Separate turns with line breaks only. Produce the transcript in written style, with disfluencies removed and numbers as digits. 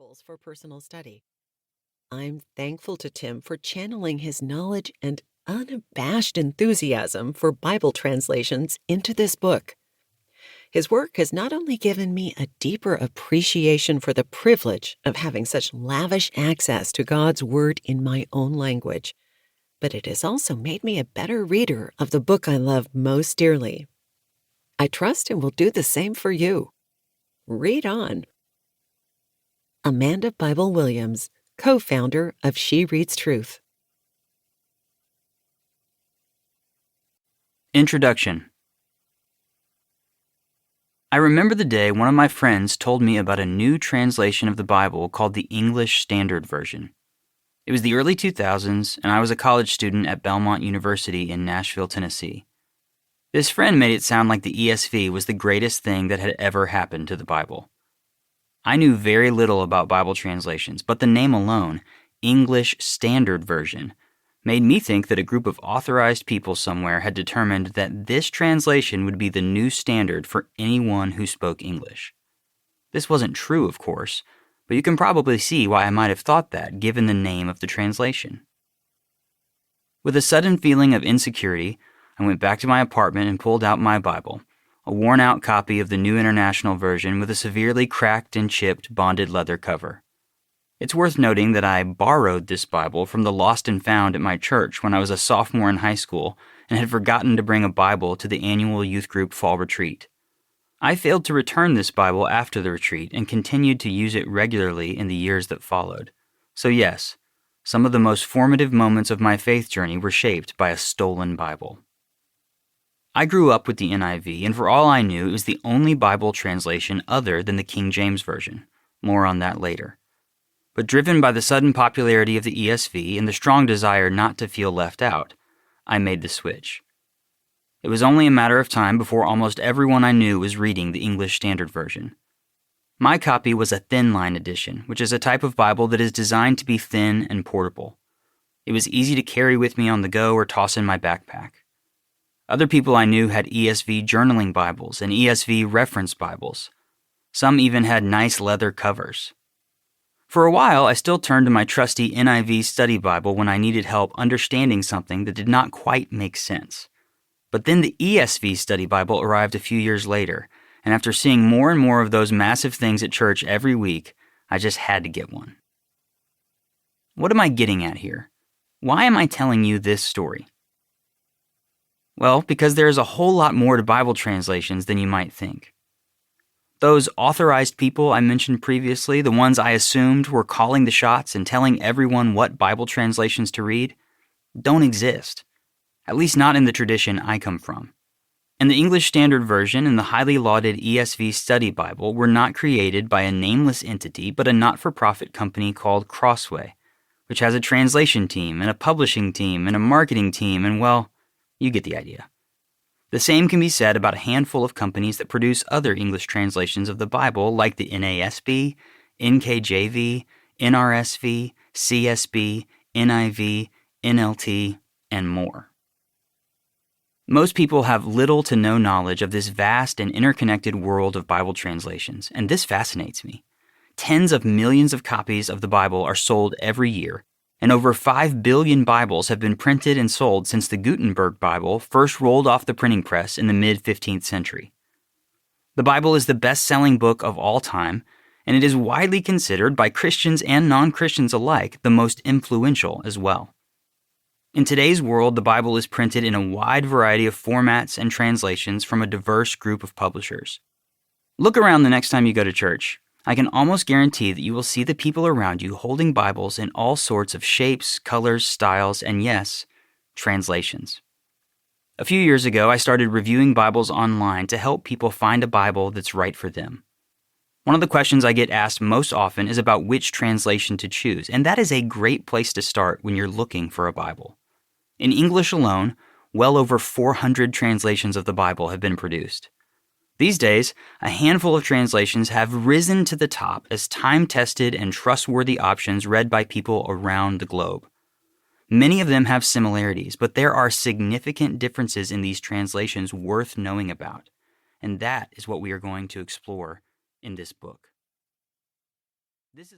Bibles for personal study. I'm thankful to Tim for channeling his knowledge and unabashed enthusiasm for Bible translations into this book. His work has not only given me a deeper appreciation for the privilege of having such lavish access to God's Word in my own language, but it has also made me a better reader of the book I love most dearly. I trust it will do the same for you. Read on. Amanda Bible Williams, co-founder of She Reads Truth.
Introduction. I remember the day one of my friends told me about a new translation of the Bible called the English Standard Version. It was the early 2000s, and I was a college student at Belmont University in Nashville, Tennessee. This friend made it sound like the ESV was the greatest thing that had ever happened to the Bible. I knew very little about Bible translations, but the name alone, English Standard Version, made me think that a group of authorized people somewhere had determined that this translation would be the new standard for anyone who spoke English. This wasn't true, of course, but you can probably see why I might have thought that given the name of the translation. With a sudden feeling of insecurity, I went back to my apartment and pulled out my Bible, a worn-out copy of the New International Version with a severely cracked and chipped bonded leather cover. It's worth noting that I borrowed this Bible from the Lost and Found at my church when I was a sophomore in high school and had forgotten to bring a Bible to the annual youth group fall retreat. I failed to return this Bible after the retreat and continued to use it regularly in the years that followed. So yes, some of the most formative moments of my faith journey were shaped by a stolen Bible. I grew up with the NIV, and for all I knew, it was the only Bible translation other than the King James Version. More on that later. But driven by the sudden popularity of the ESV and the strong desire not to feel left out, I made the switch. It was only a matter of time before almost everyone I knew was reading the English Standard Version. My copy was a thin line edition, which is a type of Bible that is designed to be thin and portable. It was easy to carry with me on the go or toss in my backpack. Other people I knew had ESV journaling Bibles and ESV reference Bibles. Some even had nice leather covers. For a while, I still turned to my trusty NIV study Bible when I needed help understanding something that did not quite make sense. But then the ESV study Bible arrived a few years later, and after seeing more and more of those massive things at church every week, I just had to get one. What am I getting at here? Why am I telling you this story? Well, because there is a whole lot more to Bible translations than you might think. Those authorized people I mentioned previously, the ones I assumed were calling the shots and telling everyone what Bible translations to read, don't exist. At least not in the tradition I come from. And the English Standard Version and the highly lauded ESV Study Bible were not created by a nameless entity but a not-for-profit company called Crossway, which has a translation team and a publishing team and a marketing team and, well, you get the idea. The same can be said about a handful of companies that produce other English translations of the Bible like the NASB, NKJV, NRSV, CSB, NIV, NLT, and more. Most people have little to no knowledge of this vast and interconnected world of Bible translations, and this fascinates me. Tens of millions of copies of the Bible are sold every year, and over 5 billion Bibles have been printed and sold since the Gutenberg Bible first rolled off the printing press in the mid-15th century. The Bible is the best-selling book of all time, and it is widely considered by Christians and non-Christians alike the most influential as well. In today's world, the Bible is printed in a wide variety of formats and translations from a diverse group of publishers. Look around the next time you go to church. I can almost guarantee that you will see the people around you holding Bibles in all sorts of shapes, colors, styles, and yes, translations. A few years ago, I started reviewing Bibles online to help people find a Bible that's right for them. One of the questions I get asked most often is about which translation to choose, and that is a great place to start when you're looking for a Bible. In English alone, well over 400 translations of the Bible have been produced. These days, a handful of translations have risen to the top as time-tested and trustworthy options read by people around the globe. Many of them have similarities, but there are significant differences in these translations worth knowing about, and that is what we are going to explore in this book. This is